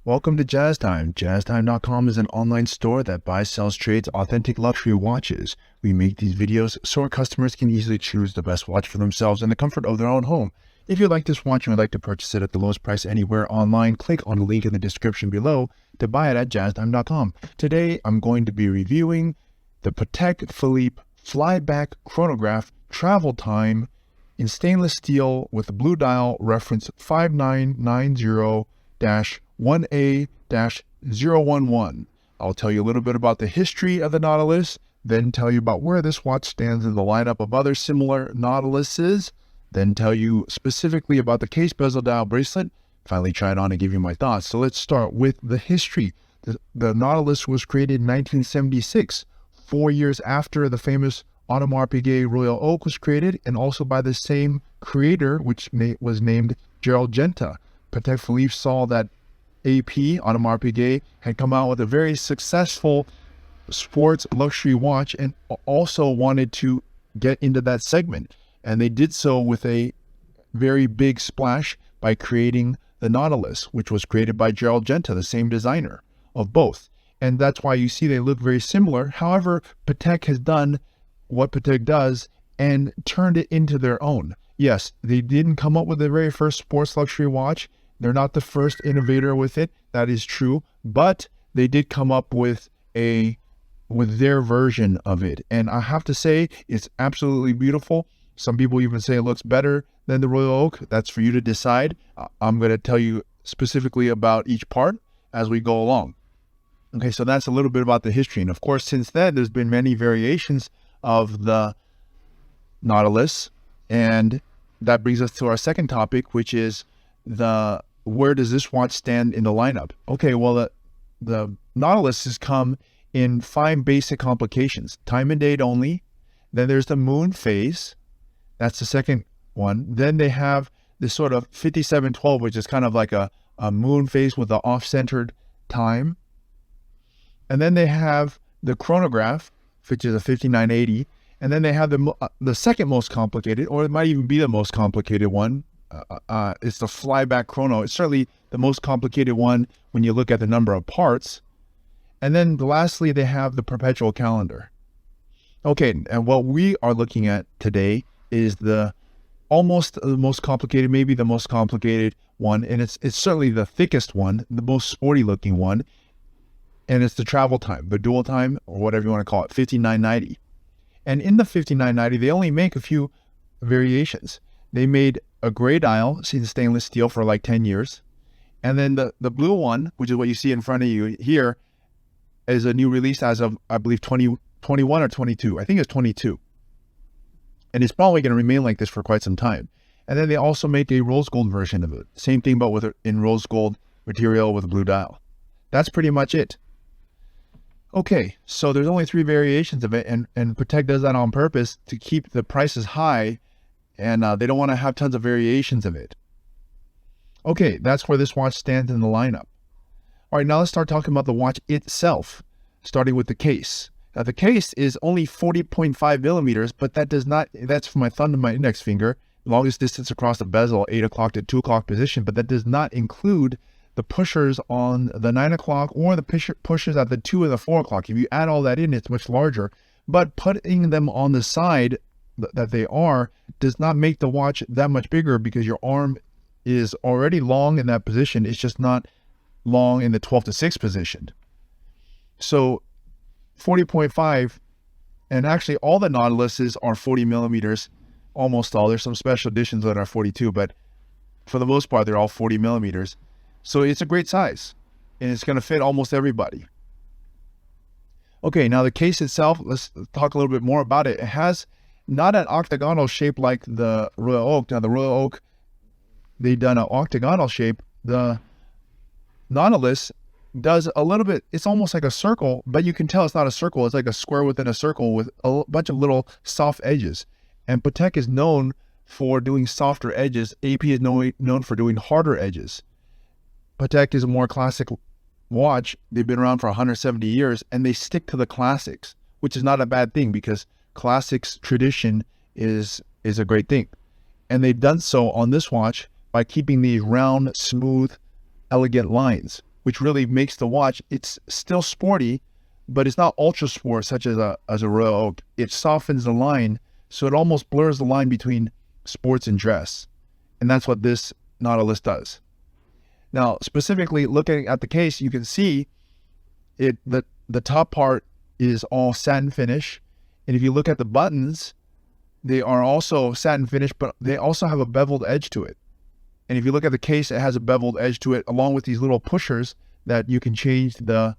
Welcome to Jazztime. Jazztime.com is an online store that buys, sells, trades authentic luxury watches. We make these videos so our customers can easily choose the best watch for themselves in the comfort of their own home. If you like this watch and would like to purchase it at the lowest price anywhere online, click on the link in the description below to buy it at Jazztime.com. Today, I'm going to be reviewing the Patek Philippe Flyback Chronograph Travel Time in stainless steel with a blue dial reference 5990-1A-011. I'll tell you a little bit about the history of the Nautilus, then tell you about where this watch stands in the lineup of other similar Nautiluses, then tell you specifically about the case bezel dial bracelet, finally try it on and give you my thoughts. So let's start with the history. The Nautilus was created in 1976, 4 years after the famous Audemars Piguet Royal Oak was created, and also by the same creator, which was named Gerald Genta. Patek Philippe saw that AP, Audemars Piguet, had come out with a very successful sports luxury watch and also wanted to get into that segment. And they did so with a very big splash by creating the Nautilus, which was created by Gerald Genta, the same designer of both. And that's why you see they look very similar. However, Patek has done what Patek does and turned it into their own. Yes, they didn't come up with the very first sports luxury watch. They're not the first innovator with it. That is true. But they did come up with their version of it. And I have to say, it's absolutely beautiful. Some people even say it looks better than the Royal Oak. That's for you to decide. I'm going to tell you specifically about each part as we go along. Okay, so that's a little bit about the history. And of course, since then, there's been many variations of the Nautilus. And that brings us to our second topic, which is where does this watch stand in the lineup? Okay, well, the Nautilus has come in 5 basic complications. Time and date only. Then there's the moon phase. That's the second one. Then they have this sort of 5712, which is kind of like a moon phase with the off-centered time. And then they have the chronograph, which is a 5980. And then they have the second most complicated, or it might even be the most complicated one. It's the flyback chrono. It's certainly the most complicated one when you look at the number of parts. And then lastly, they have the perpetual calendar. Okay, and what we are looking at today is almost the most complicated, maybe the most complicated one. And it's certainly the thickest one, the most sporty looking one. And it's the travel time, the dual time, or whatever you want to call it, 5990. And in the 5990, they only make a few variations. They made a gray dial in stainless steel for like 10 years. And then the blue one, which is what you see in front of you here, is a new release as of, I believe, 2021 or 22. I think it's 22. And it's probably going to remain like this for quite some time. And then they also make a rose gold version of it. Same thing, but in rose gold material with a blue dial. That's pretty much it. Okay, so there's only 3 variations of it, and Patek does that on purpose to keep the prices high, and they don't want to have tons of variations of it. Okay, that's where this watch stands in the lineup. All right, now let's start talking about the watch itself, starting with the case. Now, the case is only 40.5 millimeters, but that's from my thumb to my index finger, longest distance across the bezel, 8 o'clock to 2 o'clock position, but that does not include the pushers on the 9 o'clock or the pushers at the 2 and the 4 o'clock. If you add all that in, it's much larger. But putting them on the side that they are does not make the watch that much bigger because your arm is already long in that position. It's just not long in the 12 to 6 position. So 40.5, and actually all the Nautiluses are 40 millimeters, almost all. There's some special editions that are 42, but for the most part, they're all 40 millimeters. So it's a great size, and it's going to fit almost everybody. Okay, now the case itself, let's talk a little bit more about it. It has not an octagonal shape like the Royal Oak. Now the Royal Oak, they've done an octagonal shape. The Nautilus does a little bit, it's almost like a circle, but you can tell it's not a circle. It's like a square within a circle with a bunch of little soft edges. And Patek is known for doing softer edges. AP is known for doing harder edges. Patek is a more classic watch. They've been around for 170 years, and they stick to the classics, which is not a bad thing because classics tradition is a great thing. And they've done so on this watch by keeping these round, smooth, elegant lines. which really makes the watch, it's still sporty, but it's not ultra sport such as a Royal Oak. It softens the line, so it almost blurs the line between sports and dress. And that's what this Nautilus does. Now, specifically looking at the case, you can see the top part is all satin finish. And if you look at the buttons, they are also satin finish, but they also have a beveled edge to it. And if you look at the case, it has a beveled edge to it, along with these little pushers that you can change the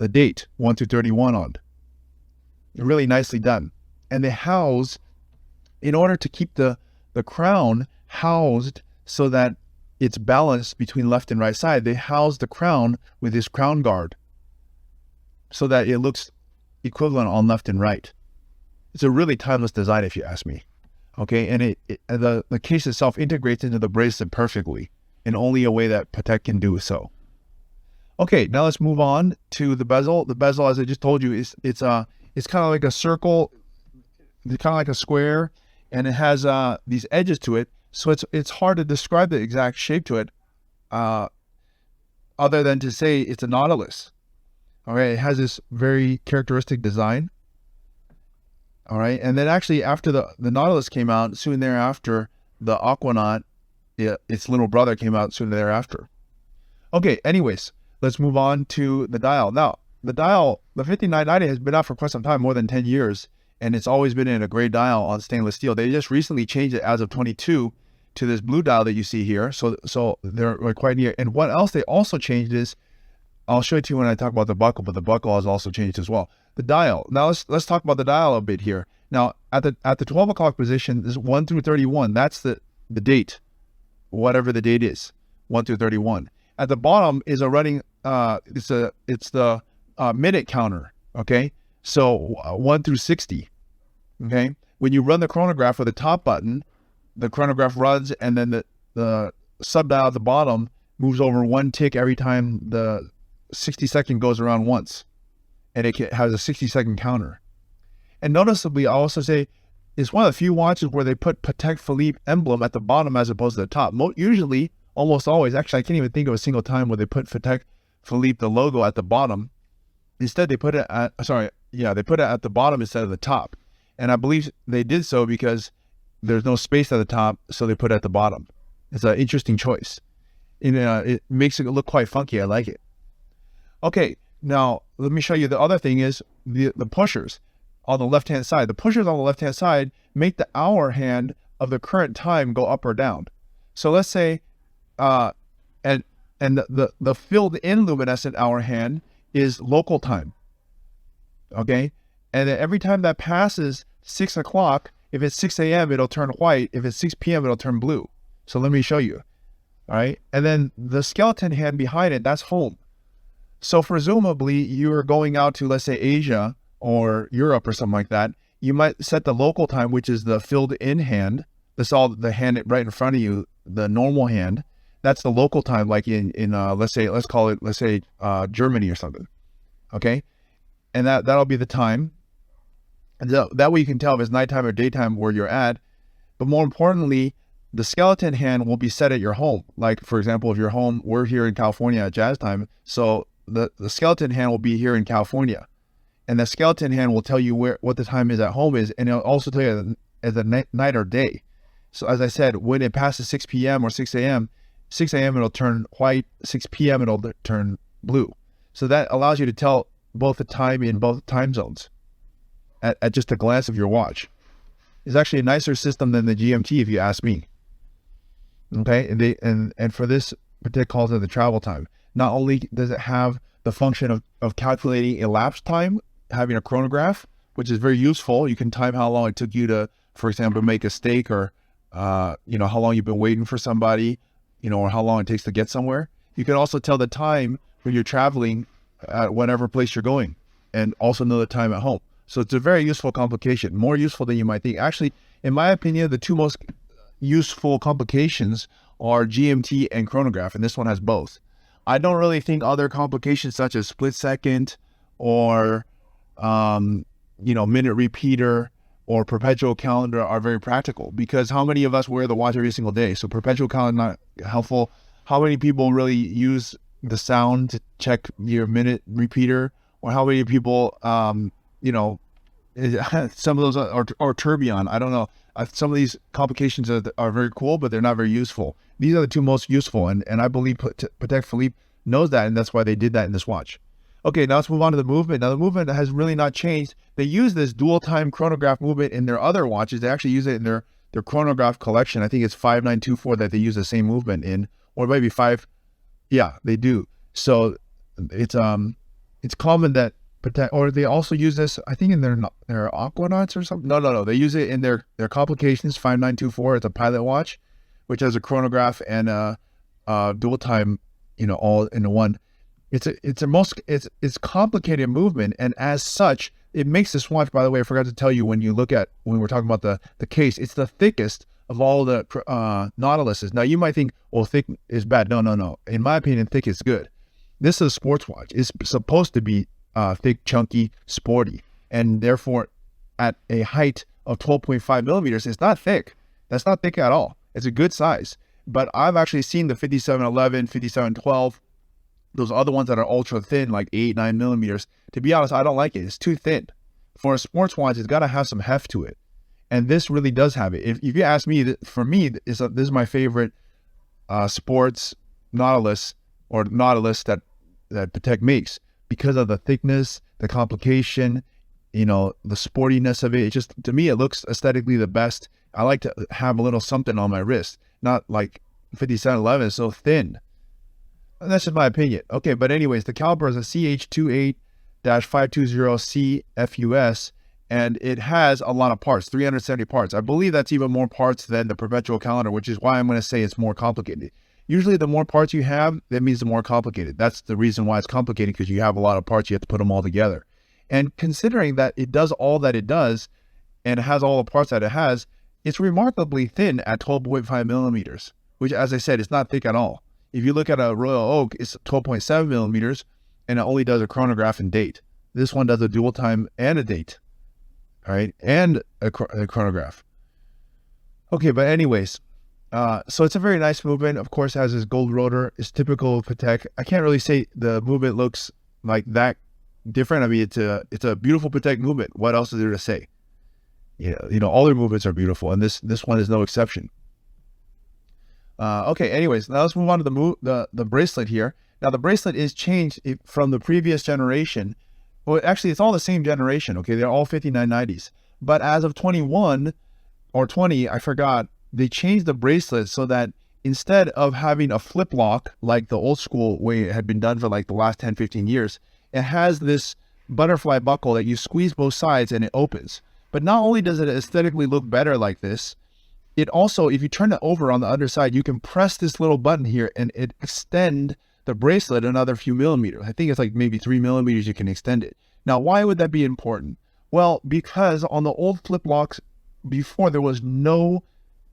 date, 1 through 31 on. Really nicely done. And they house, in order to keep the crown housed so that it's balanced between left and right side, they house the crown with this crown guard so that it looks equivalent on left and right. It's a really timeless design, if you ask me. Okay, and the case itself integrates into the bracelet perfectly in only a way that Patek can do so. Okay, now let's move on to the bezel. The bezel, as I just told you, it's kind of like a circle, it's kind of like a square, and it has these edges to it. So it's hard to describe the exact shape to it, other than to say it's a Nautilus. All right, it has this very characteristic design. All right, and then actually after the Nautilus came out, soon thereafter, the Aquanaut, its little brother, came out soon thereafter. Okay, anyways, let's move on to the dial. Now, the dial, the 5990 has been out for quite some time, more than 10 years, and it's always been in a gray dial on stainless steel. They just recently changed it as of 22 to this blue dial that you see here, so they're quite near. And what else they also changed is, I'll show it to you when I talk about the buckle, but the buckle has also changed as well. The dial. Now let's talk about the dial a bit here. Now at the 12 o'clock position, this is 1 through 31. That's the date, whatever the date is, 1 through 31. At the bottom is a running. It's the minute counter. Okay, so 1 through 60. Okay, when you run the chronograph with the top button, the chronograph runs, and then the sub dial at the bottom moves over one tick every time the 60-second goes around once. And it has a 60-second counter. And noticeably, I'll also say, it's one of the few watches where they put Patek Philippe emblem at the bottom as opposed to the top. Usually, almost always, actually, I can't even think of a single time where they put Patek Philippe, the logo, at the bottom. Instead, they put it at the bottom instead of the top. And I believe they did so because there's no space at the top, so they put it at the bottom. It's an interesting choice. It makes it look quite funky. I like it. Okay. Now, let me show you the other thing is the pushers on the left-hand side. The pushers on the left-hand side make the hour hand of the current time go up or down. So let's say, and the filled-in luminescent hour hand is local time. Okay? And then every time that passes 6 o'clock, if it's 6 a.m., it'll turn white. If it's 6 p.m., it'll turn blue. So let me show you. All right? And then the skeleton hand behind it, that's home. So presumably you're going out to, let's say, Asia or Europe or something like that. You might set the local time, which is the filled in hand. That's all the hand right in front of you, the normal hand. That's the local time, like in let's say Germany or something. Okay. And that'll be the time. And that way you can tell if it's nighttime or daytime where you're at. But more importantly, the skeleton hand will be set at your home. Like, for example, if you're home, we're here in California at Jazztime. So the skeleton hand will be here in California, and the skeleton hand will tell you what the time is at home is, and it'll also tell you as a night or day. So as I said, when it passes 6 p.m. or 6 a.m., 6 a.m. it'll turn white, 6 p.m. it'll turn blue. So that allows you to tell both the time in both time zones at just a glance of your watch. It's actually a nicer system than the GMT, if you ask me. Okay, and for this, Patek calls it the travel time. Not only does it have the function of calculating elapsed time, having a chronograph, which is very useful. You can time how long it took you to, for example, make a steak, or how long you've been waiting for somebody, or how long it takes to get somewhere. You can also tell the time when you're traveling at whatever place you're going, and also know the time at home. So it's a very useful complication, more useful than you might think. Actually, in my opinion, the two most useful complications are GMT and chronograph, and this one has both. I don't really think other complications such as split second or, minute repeater or perpetual calendar are very practical, because how many of us wear the watch every single day? So perpetual calendar not helpful. How many people really use, the sound to check your minute repeater, or how many people, you know, some of those are tourbillon. I don't know. Some of these complications are very cool, but they're not very useful. These are the two most useful, and I believe Patek Philippe knows that, and that's why they did that in this watch. Okay, now let's move on to the movement. Now the movement has really not changed. They use this dual time chronograph movement in their other watches. They actually use it in their chronograph collection. I think it's 5924 that they use the same movement in, or maybe 5. Yeah, they do. So it's common that Patek, or they also use this, I think, in their Aquanauts or something. No. They use it in their complications 5924. It's a pilot watch, which has a chronograph and a dual time, you know, all in one. It's complicated movement, and as such, it makes this watch. By the way, I forgot to tell you, when we're talking about the case, it's the thickest of all the Nautiluses. Now you might think, well, thick is bad. No. In my opinion, thick is good. This is a sports watch. It's supposed to be thick, chunky, sporty, and therefore, at a height of 12.5 millimeters, it's not thick. That's not thick at all. It's a good size. But I've actually seen the 5711, 5712. Those other ones that are ultra thin, like 8-9 millimeters. To be honest, I don't like it. It's too thin. For a sports watch, it's got to have some heft to it. And this really does have it. If you ask me, for me, this is my favorite sports Nautilus, or Nautilus that Patek makes, because of the thickness, the complication, you know, the sportiness of it. It just, to me, it looks aesthetically the best. I like to have a little something on my wrist, not like 5711 is so thin. That's just my opinion. Okay, but anyways, the caliber is a CH28-520CFUS, and it has a lot of parts, 370 parts. I believe that's even more parts than the perpetual calendar, which is why I'm going to say it's more complicated. Usually the more parts you have, that means the more complicated. That's the reason why it's complicated, because you have a lot of parts, you have to put them all together. And considering that it does all that it does, and it has all the parts that it has, it's remarkably thin at 12.5 millimeters, which, as I said, is not thick at all. If you look at a Royal Oak, it's 12.7 millimeters, and it only does a chronograph and date. This one does a dual time and a date, all right, and a chronograph. Okay, but anyways, so it's a very nice movement. Of course, it has this gold rotor. It's typical of Patek. I can't really say the movement looks like that different. I mean, it's a beautiful Patek movement. What else is there to say? You know, all their movements are beautiful, and this one is no exception. Okay, anyways, now let's move on to the bracelet here. Now the bracelet is changed from the previous generation. Well, actually, it's all the same generation. Okay, they're all 5990s. But as of 21 or 20, I forgot, they changed the bracelet so that instead of having a flip lock like the old school way it had been done for like the last 10, 15 years, it has this butterfly buckle that you squeeze both sides and it opens. But not only does it aesthetically look better like this, it also, if you turn it over on the underside, you can press this little button here and it extend the bracelet another few millimeters. I think it's like maybe 3 millimeters you can extend it. Now, why would that be important? Well, because on the old flip locks before, there was no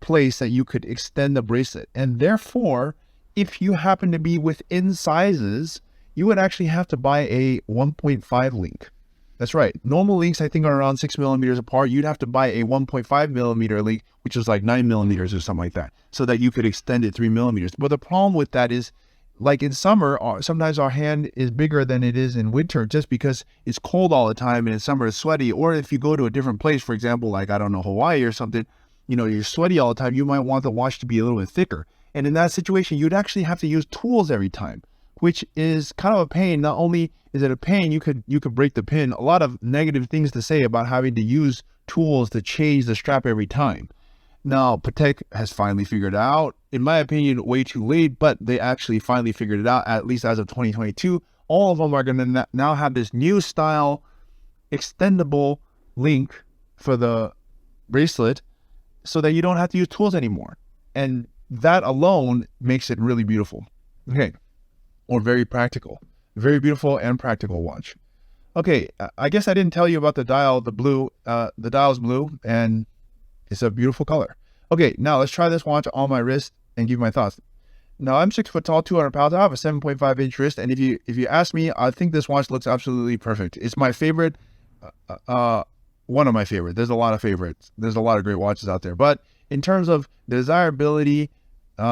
place that you could extend the bracelet. And therefore, if you happen to be within sizes, you would actually have to buy a 1.5 link. That's right. Normal links, I think, are around 6 millimeters apart. You'd have to buy a 1.5 millimeter link, which is like 9 millimeters or something like that, so that you could extend it 3 millimeters. But the problem with that is, like in summer, sometimes our hand is bigger than it is in winter, just because it's cold all the time, and in summer it's sweaty. Or if you go to a different place, for example, like, I don't know, Hawaii or something, you know, you're sweaty all the time, you might want the watch to be a little bit thicker. And in that situation, you'd actually have to use tools every time, which is kind of a pain. Not only is it a pain, you could break the pin. A lot of negative things to say about having to use tools to change the strap every time. Now, Patek has finally figured it out. In my opinion, way too late, but they actually finally figured it out, at least as of 2022. All of them are going to now have this new style extendable link for the bracelet so that you don't have to use tools anymore. And that alone makes it really beautiful. Okay. Or very practical. Very beautiful and practical watch. Okay, I guess I didn't tell you about the dial, the blue. The dial's blue, and it's a beautiful color. Okay, now let's try this watch on my wrist and give my thoughts. Now, I'm 6 foot tall, 200 pounds. I have a 7.5 inch wrist, and if you ask me, I think this watch looks absolutely perfect. It's my favorite, one of my favorites. There's a lot of favorites. There's a lot of great watches out there. But in terms of desirability,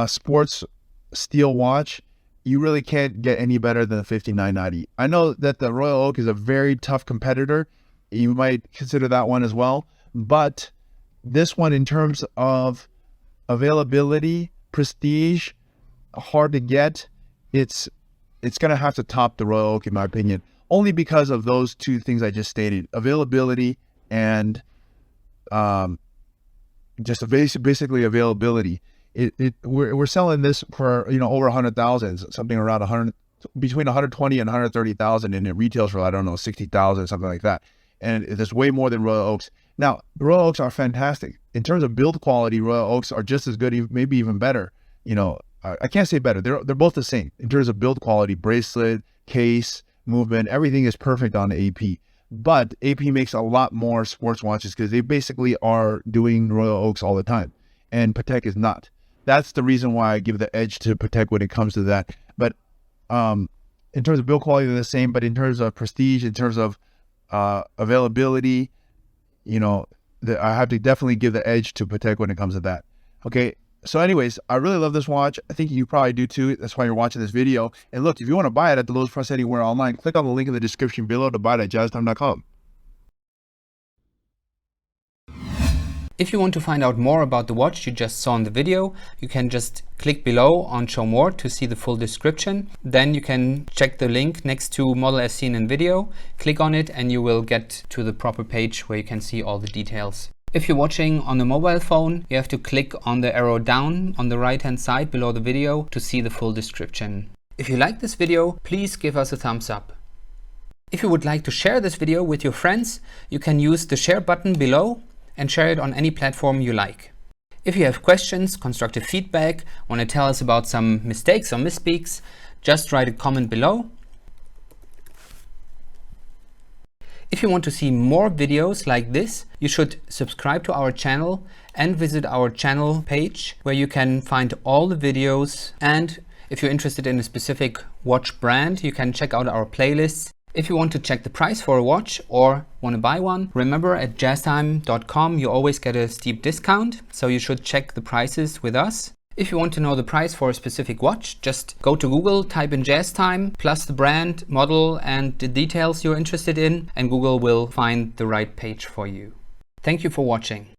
sports steel watch, you really can't get any better than the 5990. I know that the Royal Oak is a very tough competitor. You might consider that one as well, but this one, in terms of availability, prestige, hard to get, it's going to have to top the Royal Oak in my opinion, only because of those two things I just stated: availability and just basically availability. We're selling this for, you know, over 100,000, something around 100, between 120 and 130,000, and it retails for, I don't know, 60,000, something like that. And there's way more than Royal Oaks. Now, Royal Oaks are fantastic in terms of build quality. Royal Oaks are just as good, maybe even better. You know, I can't say better. They're both the same in terms of build quality. Bracelet, case, movement, everything is perfect on the AP. But AP makes a lot more sports watches because they basically are doing Royal Oaks all the time, and Patek is not. That's the reason why I give the edge to Patek when it comes to that. But in terms of build quality, they're the same. But in terms of prestige, in terms of availability, you know, I have to definitely give the edge to Patek when it comes to that. Okay. So anyways, I really love this watch. I think you probably do too. That's why you're watching this video. And look, if you want to buy it at the lowest price anywhere online, click on the link in the description below to buy it at jazztime.com. If you want to find out more about the watch you just saw in the video, you can just click below on Show More to see the full description. Then you can check the link next to Model as seen in video, click on it, and you will get to the proper page where you can see all the details. If you're watching on a mobile phone, you have to click on the arrow down on the right hand side below the video to see the full description. If you like this video, please give us a thumbs up. If you would like to share this video with your friends, you can use the share button below and share it on any platform you like. If you have questions, constructive feedback, want to tell us about some mistakes or misspeaks, just write a comment below. If you want to see more videos like this, you should subscribe to our channel and visit our channel page where you can find all the videos. And if you're interested in a specific watch brand, you can check out our playlists. If you want to check the price for a watch or want to buy one, remember at jazztime.com you always get a steep discount, so you should check the prices with us. If you want to know the price for a specific watch, just go to Google, type in Jazztime, plus the brand, model, and the details you're interested in, and Google will find the right page for you. Thank you for watching.